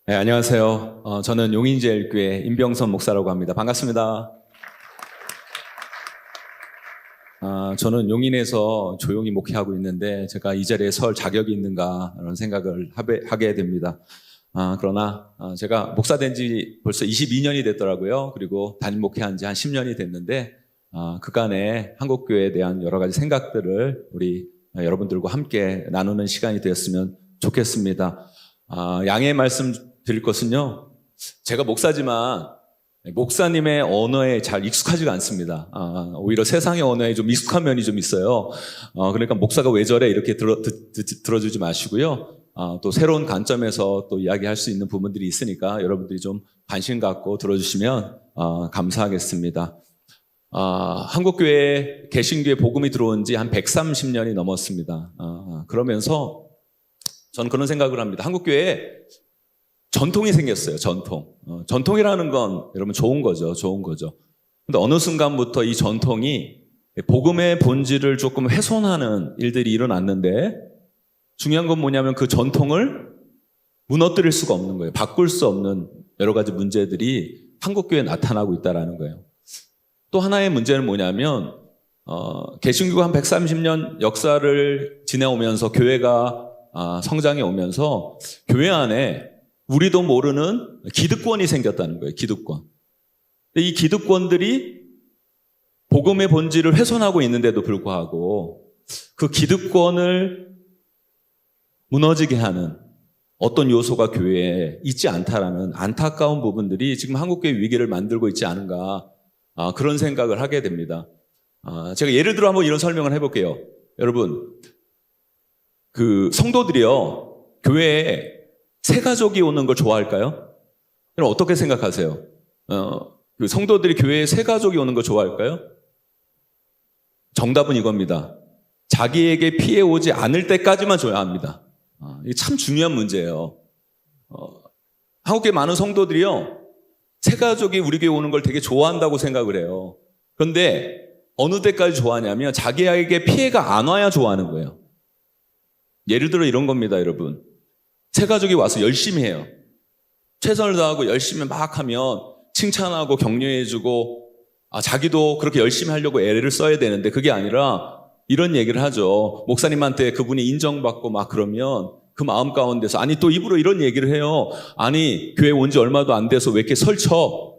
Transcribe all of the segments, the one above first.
네, 안녕하세요. 저는 용인제일교회 임병선 목사라고 합니다. 반갑습니다. 저는 용인에서 조용히 목회하고 있는데 제가 이 자리에 설 자격이 있는가 이런 생각을 하게 됩니다. 그러나 제가 목사 된 지 벌써 22년이 됐더라고요. 그리고 담임 목회한 지 한 10년이 됐는데 그간의 한국교회에 대한 여러 가지 생각들을 우리 여러분들과 함께 나누는 시간이 되었으면 좋겠습니다. 양해 말씀 드릴 것은요, 제가 목사지만 목사님의 언어에 잘 익숙하지가 않습니다. 오히려 세상의 언어에 좀 익숙한 면이 좀 있어요. 그러니까 목사가 왜 저래 이렇게 들어주지 마시고요. 또 새로운 관점에서 또 이야기할 수 있는 부분들이 있으니까 여러분들이 좀 관심 갖고 들어주시면 감사하겠습니다. 한국교회 개신교회 복음이 들어온 지 한 130년이 넘었습니다. 그러면서 저는 그런 생각을 합니다. 한국교회에 전통이 생겼어요. 전통이라는 건 여러분 좋은 거죠. 근데 어느 순간부터 이 전통이 복음의 본질을 조금 훼손하는 일들이 일어났는데, 중요한 건 뭐냐면 그 전통을 무너뜨릴 수가 없는 거예요. 바꿀 수 없는 여러 가지 문제들이 한국교회에 나타나고 있다는 거예요. 또 하나의 문제는 뭐냐면 개신교가 한 130년 역사를 지내오면서 교회가 성장해 오면서 교회 안에 우리도 모르는 기득권이 생겼다는 거예요. 기득권. 이 기득권들이 복음의 본질을 훼손하고 있는데도 불구하고 그 기득권을 무너지게 하는 어떤 요소가 교회에 있지 않다라는 안타까운 부분들이 지금 한국교회 위기를 만들고 있지 않은가, 그런 생각을 하게 됩니다. 제가 예를 들어 한번 이런 설명을 해볼게요. 여러분, 그 성도들이요, 교회에 새 가족이 오는 걸 좋아할까요? 그럼 어떻게 생각하세요? 그 성도들이 교회에 새 가족이 오는 걸 좋아할까요? 정답은 이겁니다. 자기에게 피해 오지 않을 때까지만 좋아합니다. 이게 참 중요한 문제예요. 한국교회 많은 성도들이요, 새 가족이 우리 교회 오는 걸 되게 좋아한다고 생각을 해요. 그런데 어느 때까지 좋아하냐면 자기에게 피해가 안 와야 좋아하는 거예요. 예를 들어 이런 겁니다, 여러분. 새 가족이 와서 열심히 해요. 최선을 다하고 열심히 막 하면 칭찬하고 격려해주고, 자기도 그렇게 열심히 하려고 애를 써야 되는데 그게 아니라 이런 얘기를 하죠. 목사님한테 그분이 인정받고 막 그러면 그 마음 가운데서, 아니 또 입으로 이런 얘기를 해요. 아니 교회 온 지 얼마도 안 돼서 왜 이렇게 설쳐?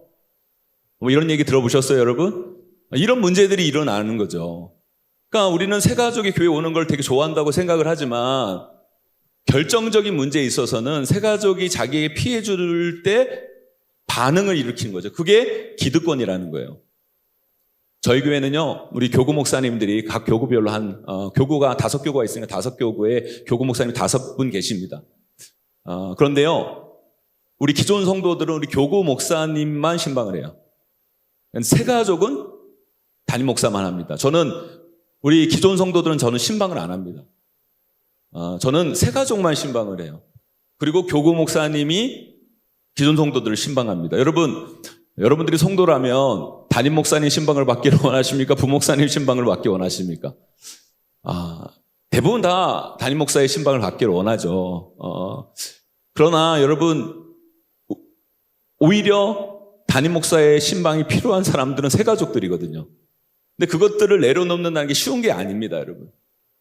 뭐 이런 얘기 들어보셨어요, 여러분? 이런 문제들이 일어나는 거죠. 그러니까 우리는 새 가족이 교회 오는 걸 되게 좋아한다고 생각을 하지만 결정적인 문제에 있어서는 새 가족이 자기에게 피해 줄 때 반응을 일으키는 거죠. 그게 기득권이라는 거예요. 저희 교회는요, 우리 교구 목사님들이 각 교구별로 교구가 5교구가 있으니까 5교구에 교구 목사님 5분 계십니다. 그런데요, 우리 기존 성도들은 우리 교구 목사님만 신방을 해요. 새 가족은 담임 목사만 합니다. 우리 기존 성도들은 저는 신방을 안 합니다. 저는 새 가족만 신방을 해요. 그리고 교구 목사님이 기존 성도들을 신방합니다. 여러분들이 성도라면 담임 목사님 신방을 받기를 원하십니까? 부목사님 신방을 받기 원하십니까? 대부분 다 담임 목사의 신방을 받기를 원하죠. 그러나 여러분, 오히려 담임 목사의 신방이 필요한 사람들은 새 가족들이거든요. 근데 그것들을 내려놓는다는 게 쉬운 게 아닙니다, 여러분.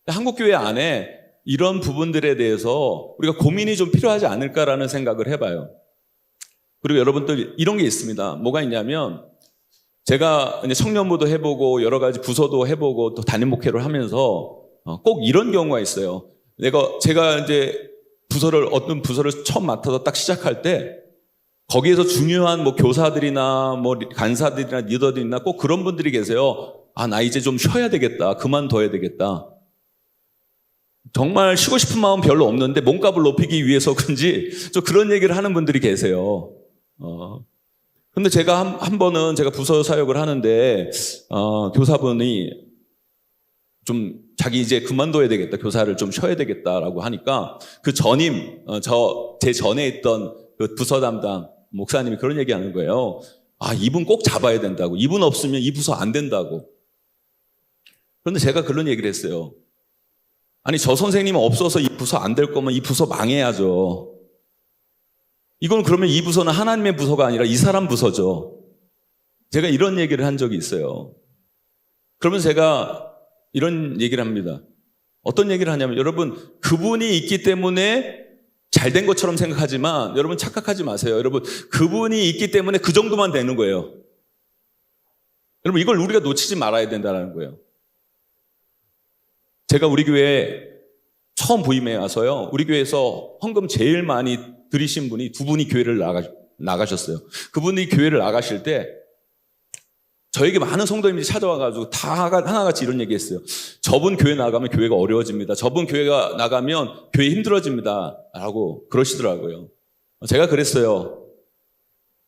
한국교회 안에 이런 부분들에 대해서 우리가 고민이 좀 필요하지 않을까라는 생각을 해봐요. 그리고 여러분들 이런 게 있습니다. 뭐가 있냐면, 제가 이제 청년부도 해보고 여러 가지 부서도 해보고 또 담임 목회를 하면서 꼭 이런 경우가 있어요. 제가 이제 어떤 부서를 처음 맡아서 딱 시작할 때 거기에서 중요한 뭐 교사들이나 뭐 간사들이나 리더들이나 꼭 그런 분들이 계세요. 나 이제 좀 쉬어야 되겠다. 그만둬야 되겠다. 정말 쉬고 싶은 마음 별로 없는데 몸값을 높이기 위해서 그런지 좀 그런 얘기를 하는 분들이 계세요. 근데 제가 한 번은 제가 부서 사역을 하는데, 교사분이 좀 자기 이제 그만둬야 되겠다. 교사를 좀 쉬어야 되겠다라고 하니까 그 제 전에 있던 그 부서 담당 목사님이 그런 얘기 하는 거예요. 이분 꼭 잡아야 된다고. 이분 없으면 이 부서 안 된다고. 그런데 제가 그런 얘기를 했어요. 아니, 저 선생님 없어서 이 부서 안 될 거면 이 부서 망해야죠. 이건 그러면 이 부서는 하나님의 부서가 아니라 이 사람 부서죠. 제가 이런 얘기를 한 적이 있어요. 그러면 제가 이런 얘기를 합니다. 어떤 얘기를 하냐면, 여러분, 그분이 있기 때문에 잘된 것처럼 생각하지만 여러분 착각하지 마세요. 여러분, 그분이 있기 때문에 그 정도만 되는 거예요. 여러분, 이걸 우리가 놓치지 말아야 된다는 거예요. 제가 우리 교회에 처음 부임해 와서요, 우리 교회에서 헌금 제일 많이 드리신 분이 두 분이 교회를 나가셨어요. 그분이 교회를 나가실 때 저에게 많은 성도님들이 찾아와가지고 다 하나같이 이런 얘기 했어요. 저분 교회 나가면 교회가 어려워집니다. 저분 교회가 나가면 교회 힘들어집니다. 라고 그러시더라고요. 제가 그랬어요.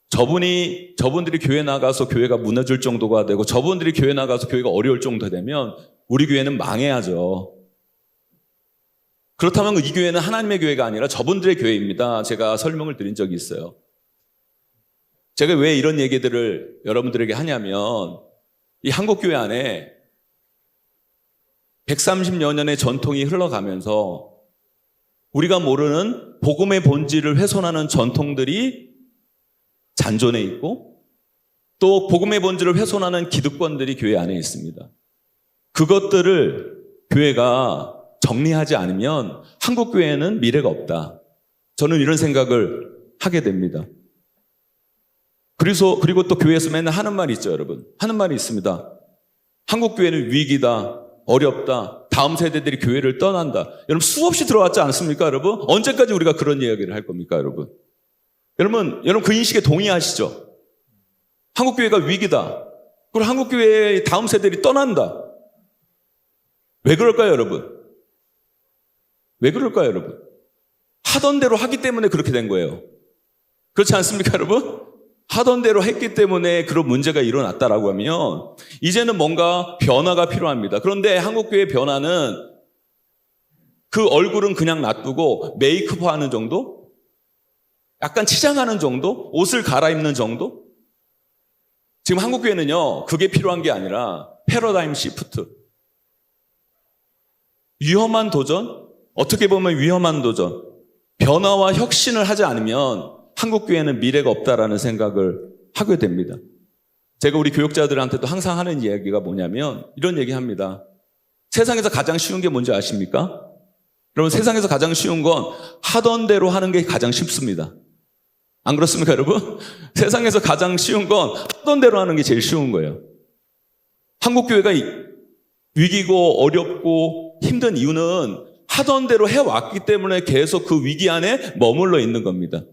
저분들이 교회 나가서 교회가 무너질 정도가 되고 저분들이 교회 나가서 교회가 어려울 정도 되면 우리 교회는 망해야죠. 그렇다면 이 교회는 하나님의 교회가 아니라 저분들의 교회입니다. 제가 설명을 드린 적이 있어요. 제가 왜 이런 얘기들을 여러분들에게 하냐면, 이 한국교회 안에 130여 년의 전통이 흘러가면서 우리가 모르는 복음의 본질을 훼손하는 전통들이 잔존해 있고, 또 복음의 본질을 훼손하는 기득권들이 교회 안에 있습니다. 그것들을 교회가 정리하지 않으면 한국교회에는 미래가 없다. 저는 이런 생각을 하게 됩니다. 그리고 또 교회에서 맨날 하는 말이 있죠, 여러분. 하는 말이 있습니다. 한국교회는 위기다, 어렵다, 다음 세대들이 교회를 떠난다. 여러분, 수없이 들어왔지 않습니까, 여러분? 언제까지 우리가 그런 이야기를 할 겁니까, 여러분? 여러분 그 인식에 동의하시죠? 한국교회가 위기다. 그리고 한국교회의 다음 세대들이 떠난다. 왜 그럴까요, 여러분? 왜 그럴까요, 여러분? 하던 대로 하기 때문에 그렇게 된 거예요. 그렇지 않습니까, 여러분? 하던 대로 했기 때문에 그런 문제가 일어났다라고 하면 이제는 뭔가 변화가 필요합니다. 그런데 한국교회의 변화는 그 얼굴은 그냥 놔두고 메이크업하는 정도? 약간 치장하는 정도? 옷을 갈아입는 정도? 지금 한국교회는요, 그게 필요한 게 아니라 패러다임 시프트. 위험한 도전? 어떻게 보면 위험한 도전. 변화와 혁신을 하지 않으면 한국교회는 미래가 없다라는 생각을 하게 됩니다. 제가 우리 교육자들한테도 항상 하는 이야기가 뭐냐면 이런 얘기합니다. 세상에서 가장 쉬운 게 뭔지 아십니까? 여러분, 세상에서 가장 쉬운 건 하던 대로 하는 게 가장 쉽습니다. 안 그렇습니까, 여러분? 세상에서 가장 쉬운 건 하던 대로 하는 게 제일 쉬운 거예요. 한국교회가 위기고 어렵고 힘든 이유는 하던 대로 해왔기 때문에 계속 그 위기 안에 머물러 있는 겁니다.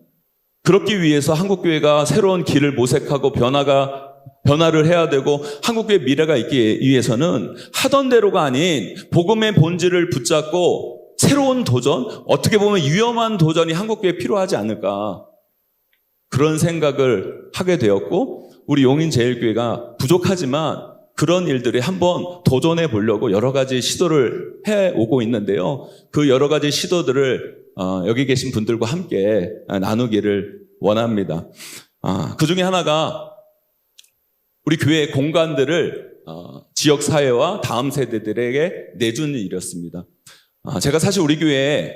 그렇기 위해서 한국교회가 새로운 길을 모색하고 변화를 해야 되고 한국교회 미래가 있기 위해서는 하던 대로가 아닌 복음의 본질을 붙잡고 새로운 도전, 어떻게 보면 위험한 도전이 한국교회에 필요하지 않을까. 그런 생각을 하게 되었고, 우리 용인제일교회가 부족하지만 그런 일들에 한번 도전해 보려고 여러 가지 시도를 해오고 있는데요. 그 여러 가지 시도들을 여기 계신 분들과 함께 나누기를 원합니다. 그 중에 하나가 우리 교회의 공간들을 지역사회와 다음 세대들에게 내주는 일이었습니다. 제가 사실 우리 교회에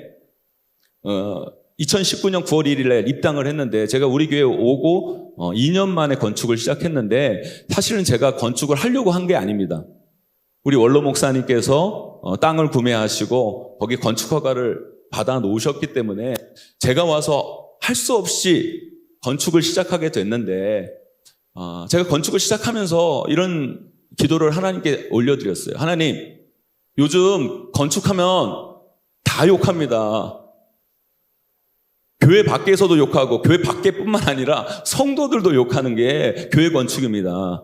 2019년 9월 1일 날 입당을 했는데, 제가 우리 교회에 오고 2년 만에 건축을 시작했는데, 사실은 제가 건축을 하려고 한 게 아닙니다. 우리 원로 목사님께서 땅을 구매하시고 거기 건축 허가를 받아 놓으셨기 때문에 제가 와서 할 수 없이 건축을 시작하게 됐는데, 제가 건축을 시작하면서 이런 기도를 하나님께 올려드렸어요. 하나님, 요즘 건축하면 다 욕합니다. 교회 밖에서도 욕하고 교회 밖에뿐만 아니라 성도들도 욕하는 게 교회 건축입니다.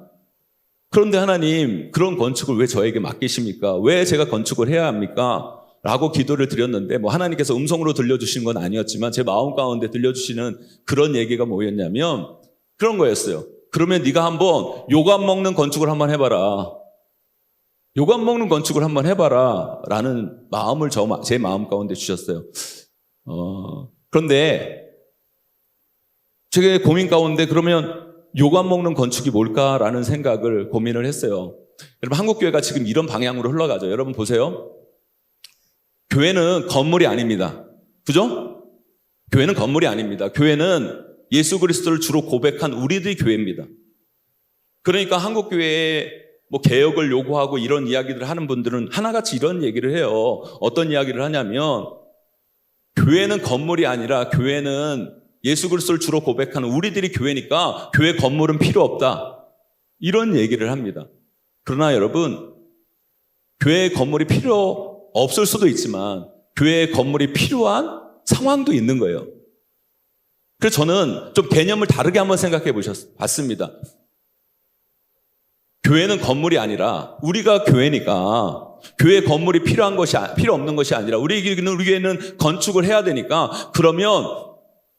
그런데 하나님, 그런 건축을 왜 저에게 맡기십니까? 왜 제가 건축을 해야 합니까? 라고 기도를 드렸는데, 하나님께서 음성으로 들려주시는 건 아니었지만 제 마음 가운데 들려주시는 그런 얘기가 뭐였냐면 그런 거였어요. 그러면 네가 한번 욕 안 먹는 건축을 한번 해봐라. 욕 안 먹는 건축을 한번 해봐라 라는 마음을 제 마음 가운데 주셨어요. 그런데 제 고민 가운데 그러면 욕 안 먹는 건축이 뭘까라는 생각을 고민을 했어요. 여러분, 한국교회가 지금 이런 방향으로 흘러가죠. 여러분, 보세요. 교회는 건물이 아닙니다. 그죠? 교회는 사람입니다. 사람이 살아가는 곳입니다. 사람이 살아가는 곳은 어떻게 보면 이 땅 위에 있는 건물입니다. 그런데 교회는 사람이 살아가는 곳입니다. 교회는 건물이 아닙니다. 교회는 예수 그리스도를 주로 고백한 우리들이 교회입니다. 그러니까 한국 교회에 뭐 개혁을 요구하고 이런 이야기들을 하는 분들은 하나같이 이런 얘기를 해요. 어떤 이야기를 하냐면 교회는 건물이 아니라 교회는 예수 그리스도를 주로 고백하는 우리들이 교회니까 교회 건물은 필요 없다. 이런 얘기를 합니다. 그러나 여러분, 교회 건물이 필요 없을 수도 있지만 교회 건물이 필요한 상황도 있는 거예요. 그래서 저는 좀 개념을 다르게 한번 생각해 봤습니다. 교회는 건물이 아니라 우리가 교회니까 교회 건물이 필요 없는 것이 아니라 우리 교회는 건축을 해야 되니까 그러면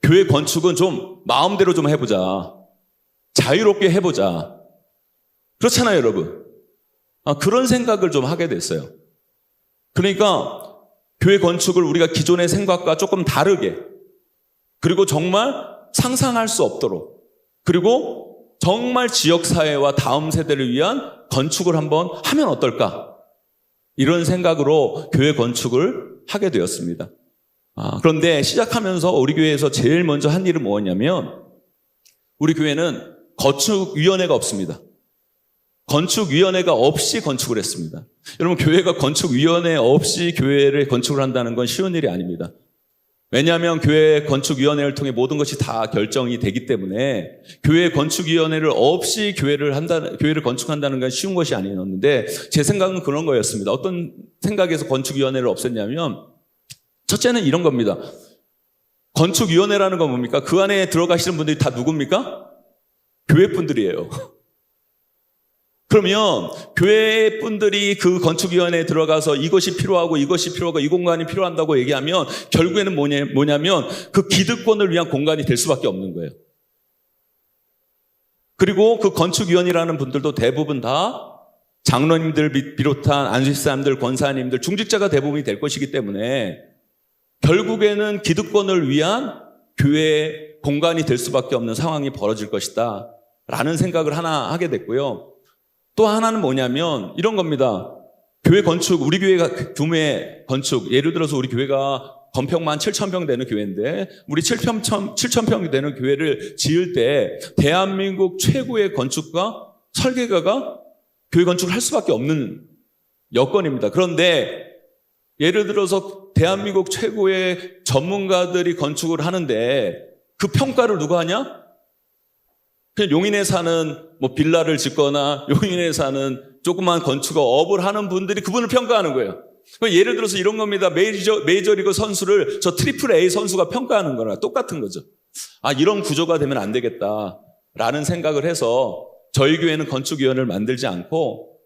교회 건축은 좀 마음대로 좀 해보자. 자유롭게 해보자. 그렇잖아요, 여러분. 그런 생각을 좀 하게 됐어요. 그러니까 교회 건축을 우리가 기존의 생각과 조금 다르게, 그리고 정말 상상할 수 없도록, 그리고 정말 지역사회와 다음 세대를 위한 건축을 한번 하면 어떨까? 이런 생각으로 교회 건축을 하게 되었습니다. 그런데 시작하면서 우리 교회에서 제일 먼저 한 일은 뭐였냐면 우리 교회는 건축위원회가 없습니다. 건축위원회가 없이 건축을 했습니다. 여러분, 교회가 건축위원회 없이 교회를 건축을 한다는 건 쉬운 일이 아닙니다. 왜냐하면 교회 건축위원회를 통해 모든 것이 다 결정이 되기 때문에 교회 건축위원회를 없이 교회를 건축한다는 건 쉬운 것이 아니었는데 제 생각은 그런 거였습니다. 어떤 생각에서 건축위원회를 없앴냐면 첫째는 이런 겁니다. 건축위원회라는 건 뭡니까? 그 안에 들어가시는 분들이 다 누굽니까? 교회 분들이에요. 그러면 교회 분들이 그 건축위원회에 들어가서 이것이 필요하고 이 공간이 필요한다고 얘기하면 결국에는 뭐냐면 그 기득권을 위한 공간이 될 수밖에 없는 거예요. 그리고 그 건축위원이라는 분들도 대부분 다 장로님들 비롯한 안수집사님들, 권사님들, 중직자가 대부분이 될 것이기 때문에 결국에는 기득권을 위한 교회 공간이 될 수밖에 없는 상황이 벌어질 것이다 라는 생각을 하나 하게 됐고요. 또 하나는 뭐냐면 이런 겁니다. 교회 건축, 우리 교회가 규모의 건축, 예를 들어서 우리 교회가 건평만 7,000평 되는 교회인데 우리 7,000평 되는 교회를 지을 때 대한민국 최고의 건축가, 설계가가 교회 건축을 할 수밖에 없는 여건입니다. 그런데 예를 들어서 대한민국 최고의 전문가들이 건축을 하는데 그 평가를 누가 하냐? 그냥 용인에 사는 뭐 빌라를 짓거나 용인에 사는 조그만 건축업을 하는 분들이 그분을 평가하는 거예요. 예를 들어서 이런 겁니다. 메이저리그 선수를 저 트리플 A 선수가 평가하는 거랑 똑같은 거죠. 이런 구조가 되면 안 되겠다라는 생각을 해서 저희 교회는 건축위원회를 만들지 않고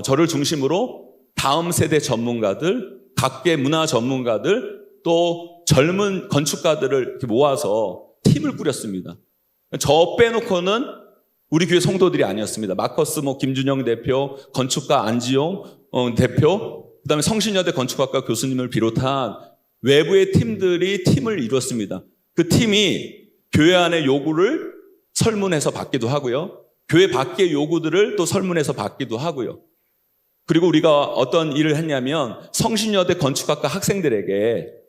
저를 중심으로 다음 세대 전문가들, 각계 문화 전문가들, 또 젊은 건축가들을 이렇게 모아서 팀을 꾸렸습니다. 저 빼놓고는 우리 교회 성도들이 아니었습니다. 마커스 김준영 대표, 건축가 안지용 대표, 그다음에 성신여대 건축학과 교수님을 비롯한 외부의 팀들이 팀을 이뤘습니다. 그 팀이 교회 안의 요구를 설문해서 받기도 하고요. 교회 밖의 요구들을 또 설문해서 받기도 하고요. 그리고 우리가 어떤 일을 했냐면 성신여대 건축학과 학생들에게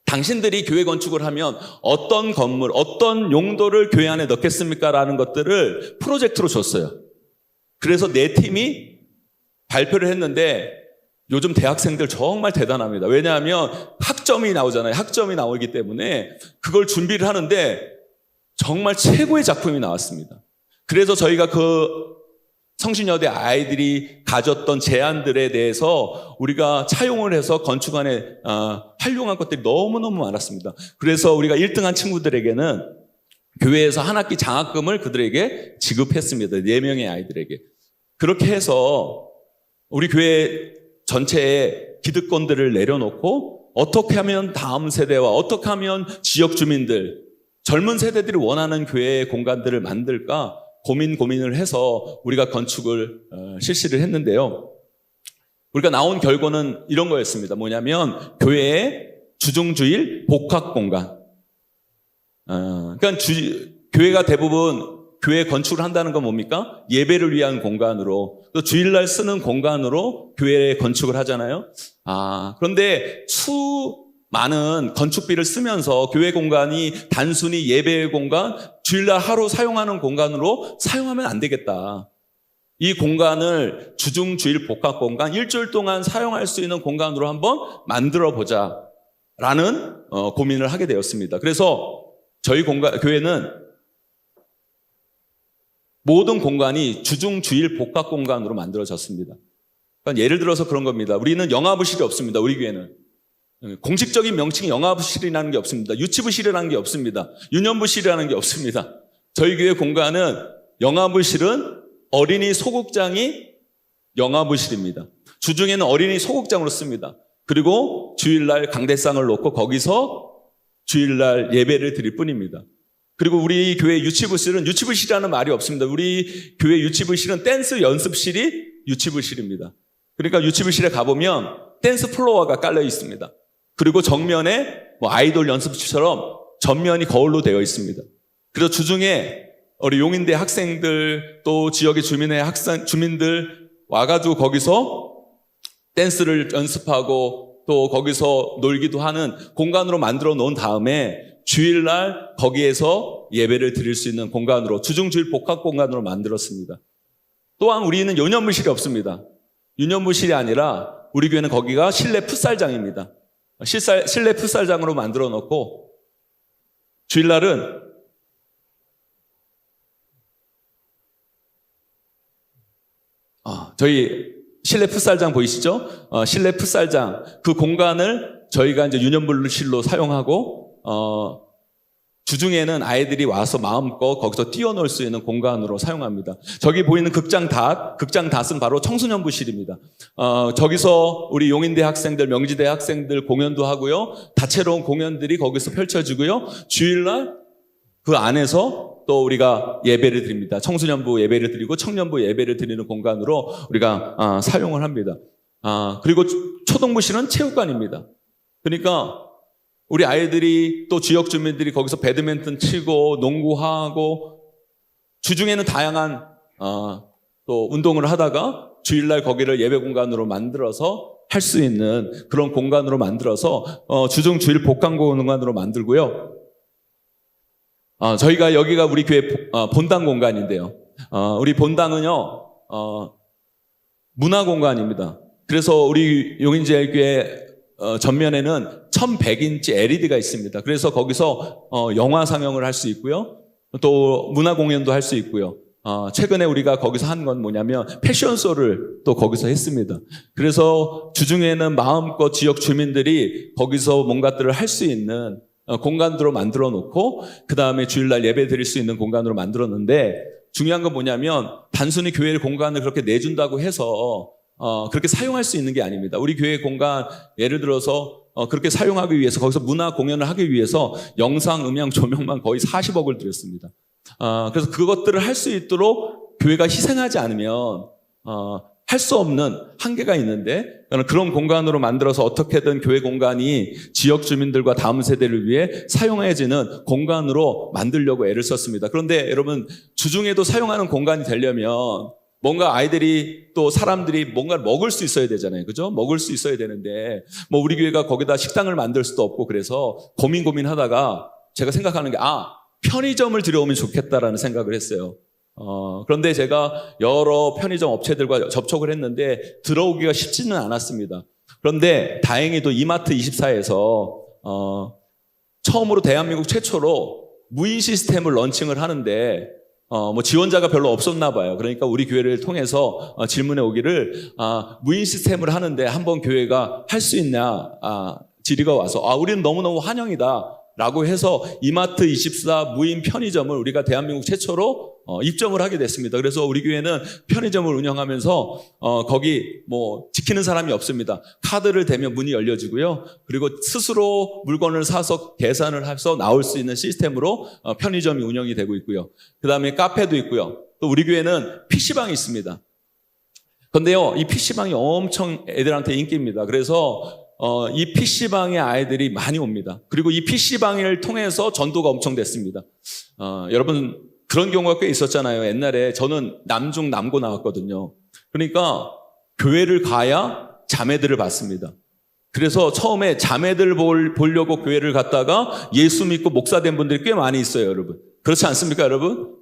당신들이 교회 건축을 하면 어떤 건물, 어떤 용도를 교회 안에 넣겠습니까? 라는 것들을 프로젝트로 줬어요. 그래서 네 팀이 발표를 했는데 요즘 대학생들 정말 대단합니다. 왜냐하면 학점이 나오잖아요. 학점이 나오기 때문에 그걸 준비를 하는데 정말 최고의 작품이 나왔습니다. 그래서 저희가 그 성신여대 아이들이 가졌던 제안들에 대해서 우리가 차용을 해서 건축안에 활용한 것들이 너무너무 많았습니다. 그래서 우리가 1등한 친구들에게는 교회에서 한 학기 장학금을 그들에게 지급했습니다. 4명의 아이들에게. 그렇게 해서 우리 교회 전체에 기득권들을 내려놓고 어떻게 하면 다음 세대와 어떻게 하면 지역 주민들, 젊은 세대들이 원하는 교회의 공간들을 만들까 고민을 해서 우리가 건축을 실시를 했는데요. 우리가 나온 결과는 이런 거였습니다. 뭐냐면 교회의 주중주일 복합 공간. 그러니까 교회가 대부분 교회 건축을 한다는 건 뭡니까? 예배를 위한 공간으로, 또 주일날 쓰는 공간으로 교회 건축을 하잖아요. 그런데 많은 건축비를 쓰면서 교회 공간이 단순히 예배의 공간, 주일날 하루 사용하는 공간으로 사용하면 안 되겠다. 이 공간을 주중주일 복합 공간, 일주일 동안 사용할 수 있는 공간으로 한번 만들어 보자라는 고민을 하게 되었습니다. 그래서 저희 교회는 모든 공간이 주중주일 복합 공간으로 만들어졌습니다. 그러니까 예를 들어서 그런 겁니다. 우리는 영아부실이 없습니다. 우리 교회는. 공식적인 명칭이 영아부실이라는 게 없습니다. 유치부실이라는 게 없습니다. 유년부실이라는 게 없습니다. 저희 교회 공간은 영아부실은 어린이 소극장이 영아부실입니다. 주중에는 어린이 소극장으로 씁니다. 그리고 주일날 강대상을 놓고 거기서 주일날 예배를 드릴 뿐입니다. 그리고 우리 교회 유치부실은 유치부실이라는 말이 없습니다. 우리 교회 유치부실은 댄스 연습실이 유치부실입니다. 그러니까 유치부실에 가보면 댄스 플로어가 깔려 있습니다. 그리고 정면에 아이돌 연습실처럼 전면이 거울로 되어 있습니다. 그래서 주중에 우리 용인대 학생들 또 지역의 주민들 와가지고 거기서 댄스를 연습하고 또 거기서 놀기도 하는 공간으로 만들어 놓은 다음에 주일날 거기에서 예배를 드릴 수 있는 공간으로 주중주일 복합 공간으로 만들었습니다. 또한 우리는 유년부실이 없습니다. 유년부실이 아니라 우리 교회는 거기가 실내 풋살장입니다. 실내 풋살장으로 만들어 놓고 주일날은 저희 실내 풋살장 보이시죠? 실내 풋살장 그 공간을 저희가 이제 유년부실로 사용하고 주중에는 아이들이 와서 마음껏 거기서 뛰어놀 수 있는 공간으로 사용합니다. 저기 보이는 극장닷은 바로 청소년부실입니다. 저기서 우리 용인대 학생들, 명지대 학생들 공연도 하고요. 다채로운 공연들이 거기서 펼쳐지고요. 주일날 그 안에서 또 우리가 예배를 드립니다. 청소년부 예배를 드리고 청년부 예배를 드리는 공간으로 우리가 사용을 합니다. 그리고 초등부실은 체육관입니다. 그러니까 우리 아이들이 또 지역 주민들이 거기서 배드민턴 치고 농구하고 주중에는 다양한 또 운동을 하다가 주일날 거기를 예배 공간으로 만들어서 할 수 있는 그런 공간으로 만들어서 주중 주일 복합 공간으로 만들고요. 저희가 여기가 우리 교회 본당 공간인데요. 우리 본당은요 문화 공간입니다. 그래서 우리 용인제일교회 전면에는 1100인치 LED가 있습니다. 그래서 거기서 영화 상영을 할 수 있고요. 또 문화 공연도 할 수 있고요. 최근에 우리가 거기서 한 건 뭐냐면 패션쇼를 또 거기서 했습니다. 그래서 주중에는 마음껏 지역 주민들이 거기서 뭔가들을 할 수 있는 공간으로 만들어 놓고 그 다음에 주일날 예배 드릴 수 있는 공간으로 만들었는데 중요한 건 뭐냐면 단순히 교회 공간을 그렇게 내준다고 해서 그렇게 사용할 수 있는 게 아닙니다. 우리 교회 공간 예를 들어서 그렇게 사용하기 위해서 거기서 문화 공연을 하기 위해서 영상, 음향, 조명만 거의 40억을 들였습니다. 그래서 그것들을 할 수 있도록 교회가 희생하지 않으면 할 수 없는 한계가 있는데 그런 공간으로 만들어서 어떻게든 교회 공간이 지역 주민들과 다음 세대를 위해 사용해지는 공간으로 만들려고 애를 썼습니다. 그런데 여러분 주중에도 사용하는 공간이 되려면 뭔가 아이들이 또 사람들이 뭔가를 먹을 수 있어야 되잖아요. 그죠? 먹을 수 있어야 되는데 우리 교회가 거기다 식당을 만들 수도 없고 그래서 고민하다가 제가 생각하는 게 편의점을 들여오면 좋겠다라는 생각을 했어요. 그런데 제가 여러 편의점 업체들과 접촉을 했는데 들어오기가 쉽지는 않았습니다. 그런데 다행히도 이마트24에서 처음으로 대한민국 최초로 무인 시스템을 런칭을 하는데 지원자가 별로 없었나 봐요. 그러니까 우리 교회를 통해서 질문해 오기를 무인 시스템을 하는데 한번 교회가 할 수 있냐 질의가 와서 우리는 너무너무 환영이다 라고 해서 이마트24 무인 편의점을 우리가 대한민국 최초로 입점을 하게 됐습니다. 그래서 우리 교회는 편의점을 운영하면서 거기 지키는 사람이 없습니다. 카드를 대면 문이 열려지고요. 그리고 스스로 물건을 사서 계산을 해서 나올 수 있는 시스템으로 편의점이 운영이 되고 있고요. 그 다음에 카페도 있고요. 또 우리 교회는 PC방이 있습니다. 그런데요, 이 PC방이 엄청 애들한테 인기입니다. 그래서 이 PC방에 아이들이 많이 옵니다. 그리고 이 PC방을 통해서 전도가 엄청 됐습니다. 여러분 그런 경우가 꽤 있었잖아요. 옛날에 저는 남중 남고 나왔거든요. 그러니까 교회를 가야 자매들을 봤습니다. 그래서 처음에 자매들 보려고 교회를 갔다가 예수 믿고 목사 된 분들이 꽤 많이 있어요, 여러분. 그렇지 않습니까, 여러분?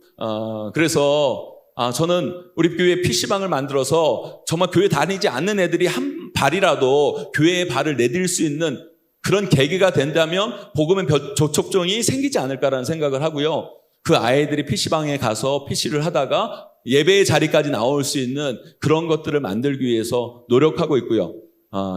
그래서 저는 우리 교회 PC방을 만들어서 정말 교회 다니지 않는 애들이 한 발이라도 교회에 발을 내딜 수 있는 그런 계기가 된다면 복음의 조촉종이 생기지 않을까라는 생각을 하고요. 그 아이들이 PC방에 가서 PC를 하다가 예배의 자리까지 나올 수 있는 그런 것들을 만들기 위해서 노력하고 있고요.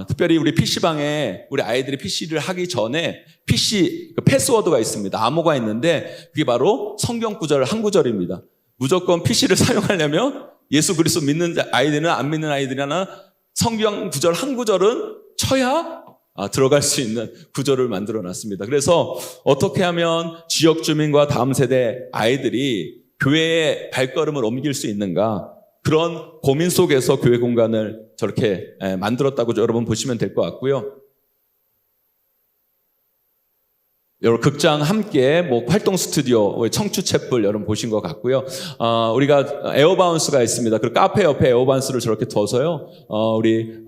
특별히 우리 PC방에 우리 아이들이 PC를 하기 전에 PC 패스워드가 있습니다. 암호가 있는데 그게 바로 성경 구절 한 구절입니다. 무조건 PC를 사용하려면 예수 그리스도 믿는 아이들이나 안 믿는 아이들이나 성경 구절 한 구절은 쳐야 들어갈 수 있는 구절을 만들어 놨습니다. 그래서 어떻게 하면 지역 주민과 다음 세대 아이들이 교회의 발걸음을 옮길 수 있는가, 그런 고민 속에서 교회 공간을 저렇게 만들었다고 여러분 보시면 될 것 같고요. 여러분 극장 함께 활동 스튜디오 청추 챗불 여러분 보신 것 같고요. 우리가 에어바운스가 있습니다. 그 카페 옆에 에어바운스를 저렇게 둬서요. 우리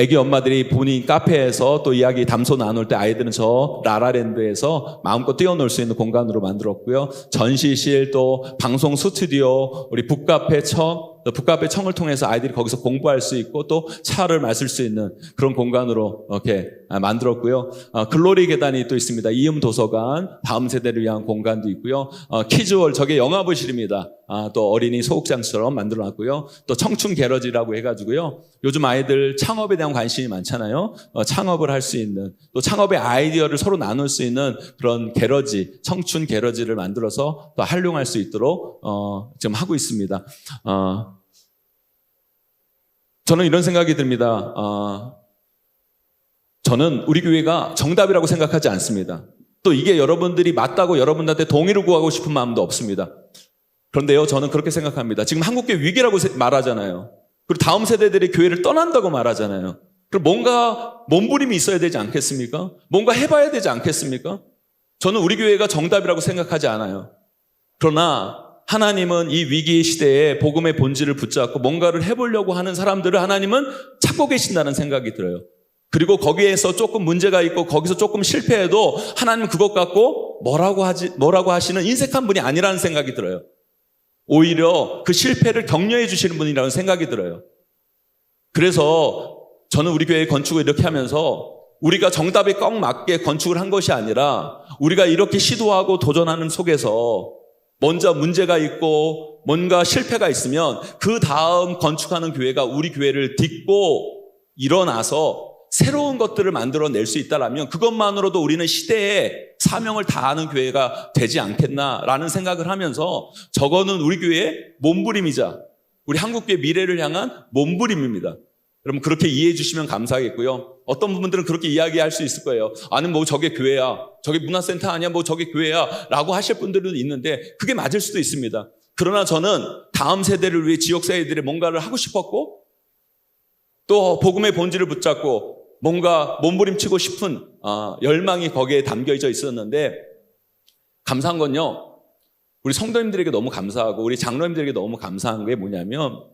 애기 엄마들이 본인 카페에서 또 이야기 담소 나눌 때 아이들은 저 라라랜드에서 마음껏 뛰어놀 수 있는 공간으로 만들었고요. 전시실, 또 방송 스튜디오, 우리 북카페 청을 통해서 아이들이 거기서 공부할 수 있고 또 차를 마실 수 있는 그런 공간으로 이렇게 만들었고요. 글로리 계단이 또 있습니다. 이음 도서관, 다음 세대를 위한 공간도 있고요. 키즈홀, 저게 영화부실입니다. 또 어린이 소극장처럼 만들어놨고요. 또 청춘 게러지라고 해가지고요. 요즘 아이들 창업에 대한 관심이 많잖아요. 창업을 할 수 있는, 또 창업의 아이디어를 서로 나눌 수 있는 그런 게러지, 청춘 게러지를 만들어서 또 활용할 수 있도록 지금 하고 있습니다. 저는 이런 생각이 듭니다. 저는 우리 교회가 정답이라고 생각하지 않습니다. 또 이게 여러분들이 맞다고 여러분들한테 동의를 구하고 싶은 마음도 없습니다. 그런데요, 저는 그렇게 생각합니다. 지금 한국교회 위기라고 말하잖아요. 그리고 다음 세대들이 교회를 떠난다고 말하잖아요. 그럼 뭔가 몸부림이 있어야 되지 않겠습니까? 뭔가 해봐야 되지 않겠습니까? 저는 우리 교회가 정답이라고 생각하지 않아요. 그러나 하나님은 이 위기 시대에 복음의 본질을 붙잡고 뭔가를 해보려고 하는 사람들을 하나님은 찾고 계신다는 생각이 들어요. 그리고 거기에서 조금 문제가 있고 거기서 조금 실패해도 하나님은 그것 갖고 뭐라고 하시는 인색한 분이 아니라는 생각이 들어요. 오히려 그 실패를 격려해 주시는 분이라는 생각이 들어요. 그래서 저는 우리 교회 건축을 이렇게 하면서 우리가 정답에 꼭 맞게 건축을 한 것이 아니라 우리가 이렇게 시도하고 도전하는 속에서 먼저 문제가 있고 뭔가 실패가 있으면 그 다음 건축하는 교회가 우리 교회를 딛고 일어나서 새로운 것들을 만들어낼 수 있다라면 그것만으로도 우리는 시대에 사명을 다하는 교회가 되지 않겠나라는 생각을 하면서 저거는 우리 교회의 몸부림이자 우리 한국교회 미래를 향한 몸부림입니다. 여러분 그렇게 이해해 주시면 감사하겠고요. 어떤 부분들은 그렇게 이야기할 수 있을 거예요. 아니 뭐 저게 교회야, 저게 문화센터 아니야, 뭐 저게 교회야 라고 하실 분들도 있는데 그게 맞을 수도 있습니다. 그러나 저는 다음 세대를 위해 지역 사회들이 뭔가를 하고 싶었고 또 복음의 본질을 붙잡고 뭔가 몸부림치고 싶은 열망이 거기에 담겨져 있었는데 감사한 건요. 우리 성도님들에게 너무 감사하고 우리 장로님들에게 너무 감사한 게 뭐냐면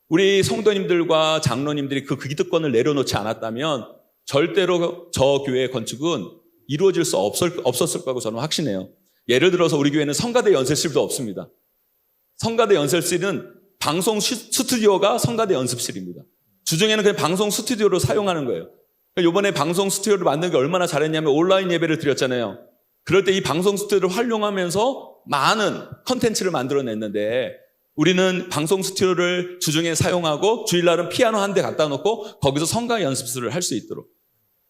우리 성도님들과 장로님들이 그 기득권을 내려놓지 않았다면 절대로 저 교회의 건축은 이루어질 수 없었을 거라고 저는 확신해요. 예를 들어서 우리 교회는 성가대 연습실도 없습니다. 성가대 연습실은 방송 스튜디오가 성가대 연습실입니다. 주중에는 그냥 방송 스튜디오로 사용하는 거예요. 이번에 방송 스튜디오를 만든 게 얼마나 잘했냐면 온라인 예배를 드렸잖아요. 그럴 때 이 방송 스튜디오를 활용하면서 많은 컨텐츠를 만들어냈는데 우리는 방송 스튜디오를 주중에 사용하고 주일날은 피아노 한 대 갖다 놓고 거기서 성가 연습실을 할 수 있도록.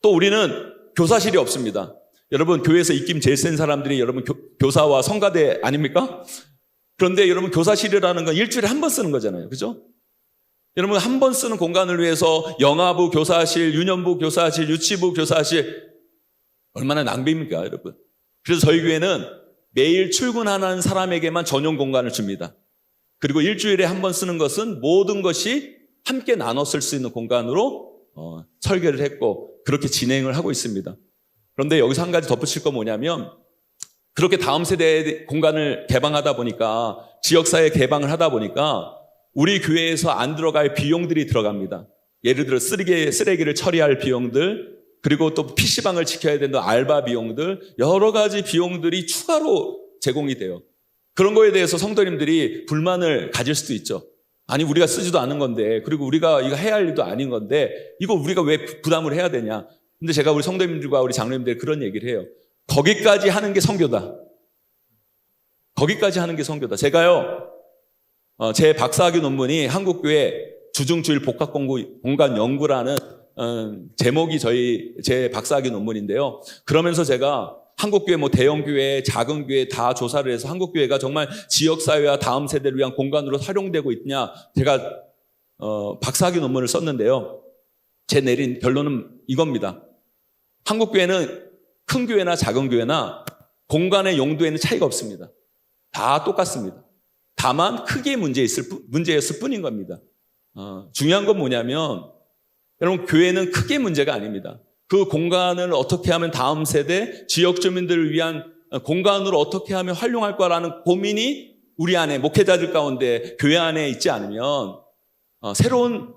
또 우리는 교사실이 없습니다. 여러분 교회에서 입김 제일 센 사람들이 여러분 교사와 성가대 아닙니까? 그런데 여러분 교사실이라는 건 일주일에 한 번 쓰는 거잖아요. 그죠? 여러분 한 번 쓰는 공간을 위해서 영아부 교사실, 유년부 교사실, 유치부 교사실 얼마나 낭비입니까 여러분? 그래서 저희 교회는 매일 출근하는 사람에게만 전용 공간을 줍니다. 그리고 일주일에 한 번 쓰는 것은 모든 것이 함께 나눠 쓸 수 있는 공간으로 설계를 했고 그렇게 진행을 하고 있습니다. 그런데 여기서 한 가지 덧붙일 건 뭐냐면 그렇게 다음 세대의 공간을 개방하다 보니까 지역사회 개방을 하다 보니까 우리 교회에서 안 들어갈 비용들이 들어갑니다. 예를 들어 쓰레기를 처리할 비용들, 그리고 또 PC방을 지켜야 된다 알바 비용들, 여러 가지 비용들이 추가로 제공이 돼요. 그런 거에 대해서 성도님들이 불만을 가질 수도 있죠. 아니, 우리가 쓰지도 않은 건데, 그리고 우리가 이거 해야 할 일도 아닌 건데, 이거 우리가 왜 부담을 해야 되냐. 근데 제가 우리 성도님들과 우리 장로님들 그런 얘기를 해요. 거기까지 하는 게 선교다. 거기까지 하는 게 선교다. 제가요, 제 박사학위 논문이 한국교회 주중주일 복합공간 연구라는 제목이 제 박사학위 논문인데요. 그러면서 제가 한국교회 대형교회, 작은 교회 다 조사를 해서 한국교회가 정말 지역사회와 다음 세대를 위한 공간으로 활용되고 있냐, 제가 박사학위 논문을 썼는데요. 제 내린 결론은 이겁니다. 한국교회는 큰 교회나 작은 교회나 공간의 용도에는 차이가 없습니다. 다 똑같습니다. 다만 크기의 문제였을 뿐인 겁니다. 중요한 건 뭐냐면, 여러분, 교회는 크기의 문제가 아닙니다. 그 공간을 어떻게 하면 다음 세대, 지역 주민들을 위한 공간으로 어떻게 하면 활용할 거라는 고민이 우리 안에, 목회자들 가운데 교회 안에 있지 않으면 새로운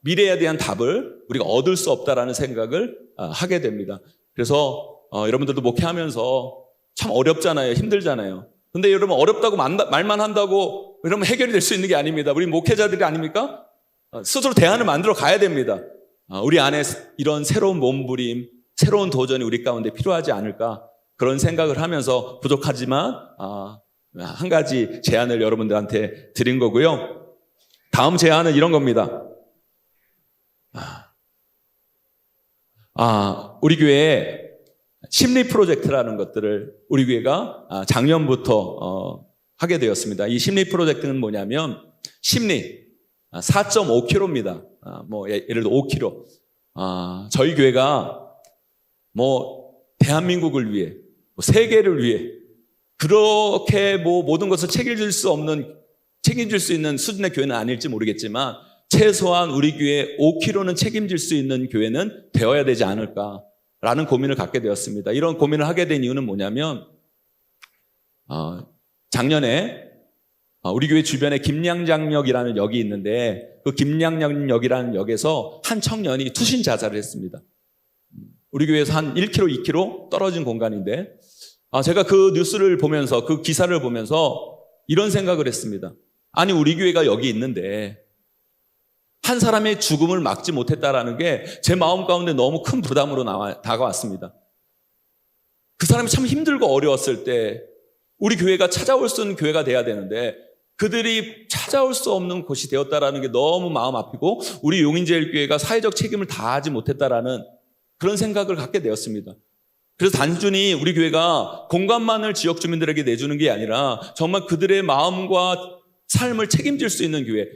미래에 대한 답을 우리가 얻을 수 없다라는 생각을 하게 됩니다. 그래서 여러분들도 목회하면서 참 어렵잖아요. 힘들잖아요. 근데 여러분, 어렵다고 말만 한다고 여러분 해결이 될 수 있는 게 아닙니다. 우리 목회자들이 아닙니까? 스스로 대안을 만들어 가야 됩니다. 우리 안에 이런 새로운 몸부림, 새로운 도전이 우리 가운데 필요하지 않을까, 그런 생각을 하면서 부족하지만 한 가지 제안을 여러분들한테 드린 거고요. 다음 제안은 이런 겁니다. 우리 교회에 심리 프로젝트라는 것들을 우리 교회가 작년부터 하게 되었습니다. 이 심리 프로젝트는 뭐냐면, 심리 4.5kg입니다. 예를 들어 5kg. 저희 교회가 대한민국을 위해, 세계를 위해 그렇게 모든 것을 책임질 수 있는 수준의 교회는 아닐지 모르겠지만, 최소한 우리 교회 5kg는 책임질 수 있는 교회는 되어야 되지 않을까라는 고민을 갖게 되었습니다. 이런 고민을 하게 된 이유는 뭐냐면, 작년에 우리 교회 주변에 김양장역이라는 역이 있는데, 그 김양장역이라는 역에서 한 청년이 투신 자살을 했습니다. 우리 교회에서 한 1km, 2km 떨어진 공간인데, 제가 그 뉴스를 보면서, 그 기사를 보면서 이런 생각을 했습니다. 아니, 우리 교회가 여기 있는데 한 사람의 죽음을 막지 못했다라는 게 제 마음 가운데 너무 큰 부담으로 다가왔습니다. 그 사람이 참 힘들고 어려웠을 때 우리 교회가 찾아올 수 있는 교회가 돼야 되는데, 그들이 찾아올 수 없는 곳이 되었다라는 게 너무 마음 아프고, 우리 용인제일교회가 사회적 책임을 다하지 못했다라는 그런 생각을 갖게 되었습니다. 그래서 단순히 우리 교회가 공간만을 지역 주민들에게 내주는 게 아니라 정말 그들의 마음과 삶을 책임질 수 있는 교회,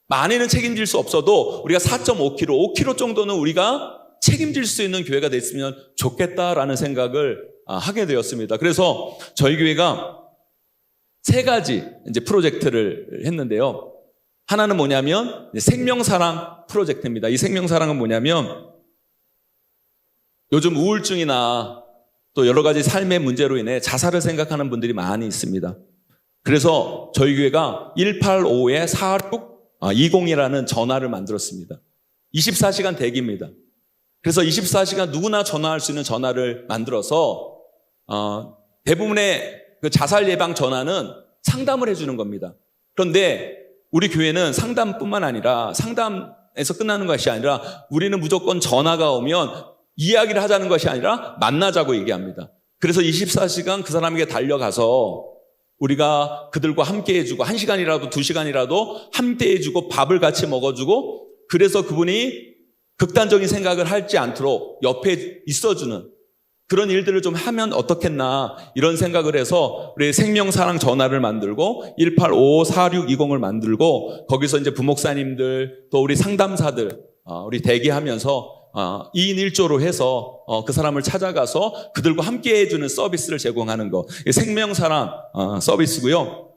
많이는 책임질 수 없어도 우리가 4.5kg, 5kg 정도는 우리가 책임질 수 있는 교회가 됐으면 좋겠다라는 생각을 하게 되었습니다. 그래서 저희 교회가 3가지 이제 프로젝트를 했는데요. 하나는 뭐냐면 생명사랑 프로젝트입니다. 이 생명사랑은 뭐냐면, 요즘 우울증이나 또 여러 가지 삶의 문제로 인해 자살을 생각하는 분들이 많이 있습니다. 그래서 저희 교회가 185-4620이라는 전화를 만들었습니다. 24시간 대기입니다. 그래서 24시간 누구나 전화할 수 있는 전화를 만들어서 대부분의 그 자살 예방 전화는 상담을 해주는 겁니다. 그런데 우리 교회는 상담뿐만 아니라, 상담에서 끝나는 것이 아니라, 우리는 무조건 전화가 오면 이야기를 하자는 것이 아니라 만나자고 얘기합니다. 그래서 24시간 그 사람에게 달려가서 우리가 그들과 함께 해주고, 1시간이라도 2시간이라도 함께 해주고, 밥을 같이 먹어주고, 그래서 그분이 극단적인 생각을 하지 않도록 옆에 있어주는 그런 일들을 좀 하면 어떻겠나, 이런 생각을 해서 우리 생명사랑 전화를 만들고 185-4620을 만들고, 거기서 이제 부목사님들 또 우리 상담사들 우리 대기하면서 2인 1조로 해서 그 사람을 찾아가서 그들과 함께 해주는 서비스를 제공하는 거, 생명사랑 서비스고요.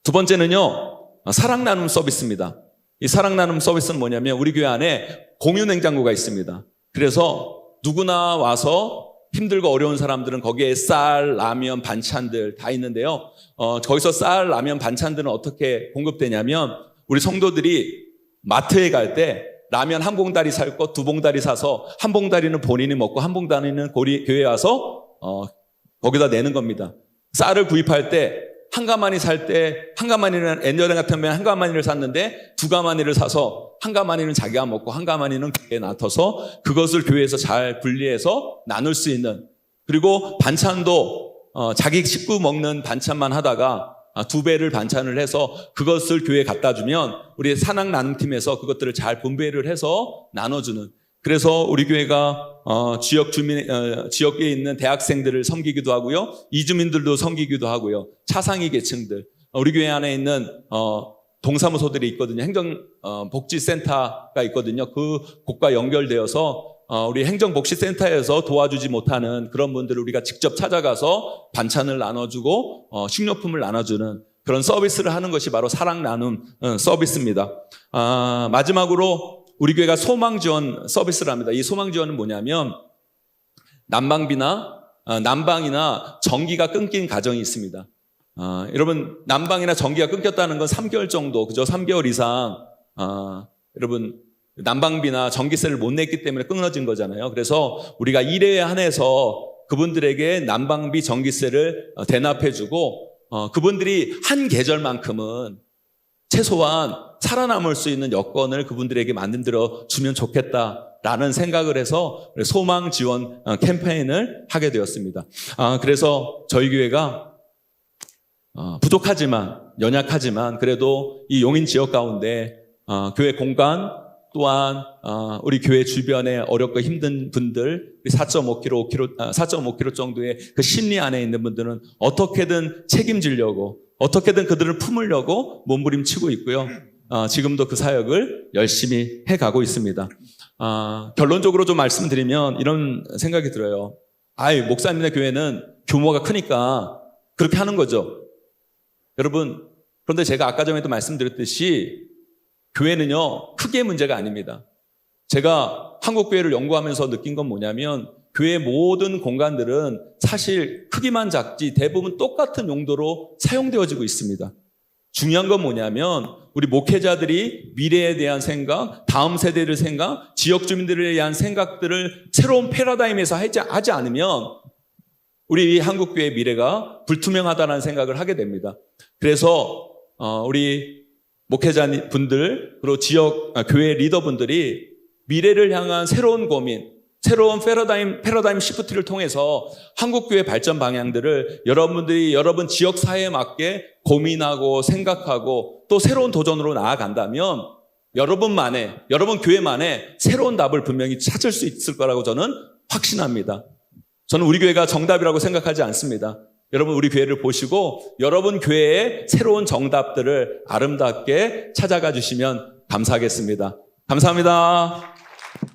두 번째는요, 사랑 나눔 서비스입니다. 이 사랑 나눔 서비스는 뭐냐면, 우리 교회 안에 공유 냉장고가 있습니다. 그래서 누구나 와서 힘들고 어려운 사람들은 거기에 쌀, 라면, 반찬들 다 있는데요. 거기서 쌀, 라면, 반찬들은 어떻게 공급되냐면, 우리 성도들이 마트에 갈 때 라면 한 봉다리 살 거 두 봉다리 사서 한 봉다리는 본인이 먹고 한 봉다리는 교회에 와서 거기다 내는 겁니다. 쌀을 구입할 때 한 가마니 살 때 한 가마니는 옛날에 같으면 한 가마니를 샀는데 두 가마니를 사서 한 가마니는 자기가 먹고 한 가마니는 교회에 놔둬서 그것을 교회에서 잘 분리해서 나눌 수 있는, 그리고 반찬도 자기 식구 먹는 반찬만 하다가 두 배를 반찬을 해서 그것을 교회에 갖다 주면 우리 산학 나눔팀에서 그것들을 잘 분배를 해서 나눠주는, 그래서 우리 교회가 지역에 있는 대학생들을 섬기기도 하고요, 이주민들도 섬기기도 하고요, 차상위 계층들, 우리 교회 안에 있는 동사무소들이 있거든요. 행정복지센터가 있거든요. 그곳과 연결되어서 우리 행정복지센터에서 도와주지 못하는 그런 분들을 우리가 직접 찾아가서 반찬을 나눠주고 식료품을 나눠주는 그런 서비스를 하는 것이 바로 사랑 나눔 서비스입니다. 마지막으로 우리 교회가 소망 지원 서비스를 합니다. 이 소망 지원은 뭐냐면 난방이나 전기가 끊긴 가정이 있습니다. 여러분, 난방이나 전기가 끊겼다는 건 3개월 정도, 그죠? 3개월 이상 여러분 난방비나 전기세를 못 냈기 때문에 끊어진 거잖아요. 그래서 우리가 1회에 한해서 그분들에게 난방비, 전기세를 대납해주고 그분들이 한 계절만큼은 최소한 살아남을 수 있는 여건을 그분들에게 만들어 주면 좋겠다라는 생각을 해서 소망 지원 캠페인을 하게 되었습니다. 그래서 저희 교회가 부족하지만 연약하지만 그래도 이 용인 지역 가운데 교회 공간 또한 우리 교회 주변에 어렵고 힘든 분들 4.5km 정도의 그 심리 안에 있는 분들은 어떻게든 책임지려고 어떻게든 그들을 품으려고 몸부림치고 있고요. 지금도 그 사역을 열심히 해가고 있습니다. 결론적으로 좀 말씀드리면 이런 생각이 들어요. 목사님네 교회는 규모가 크니까 그렇게 하는 거죠. 여러분, 그런데 제가 아까 전에도 말씀드렸듯이 교회는요, 크기의 문제가 아닙니다. 제가 한국교회를 연구하면서 느낀 건 뭐냐면 교회의 모든 공간들은 사실 크기만 작지 대부분 똑같은 용도로 사용되어지고 있습니다. 중요한 건 뭐냐면 우리 목회자들이 미래에 대한 생각, 다음 세대를 생각, 지역 주민들에 대한 생각들을 새로운 패러다임에서 하지 않으면 우리 한국교회의 미래가 불투명하다는 생각을 하게 됩니다. 그래서 우리 목회자분들 그리고 지역 교회 리더분들이 미래를 향한 새로운 고민, 새로운 패러다임 시프트를 통해서 한국교회 발전 방향들을 여러분들이 여러분 지역 사회에 맞게 고민하고 생각하고 또 새로운 도전으로 나아간다면 여러분 교회만의 새로운 답을 분명히 찾을 수 있을 거라고 저는 확신합니다. 저는 우리 교회가 정답이라고 생각하지 않습니다. 여러분 우리 교회를 보시고 여러분 교회의 새로운 정답들을 아름답게 찾아가 주시면 감사하겠습니다. 감사합니다.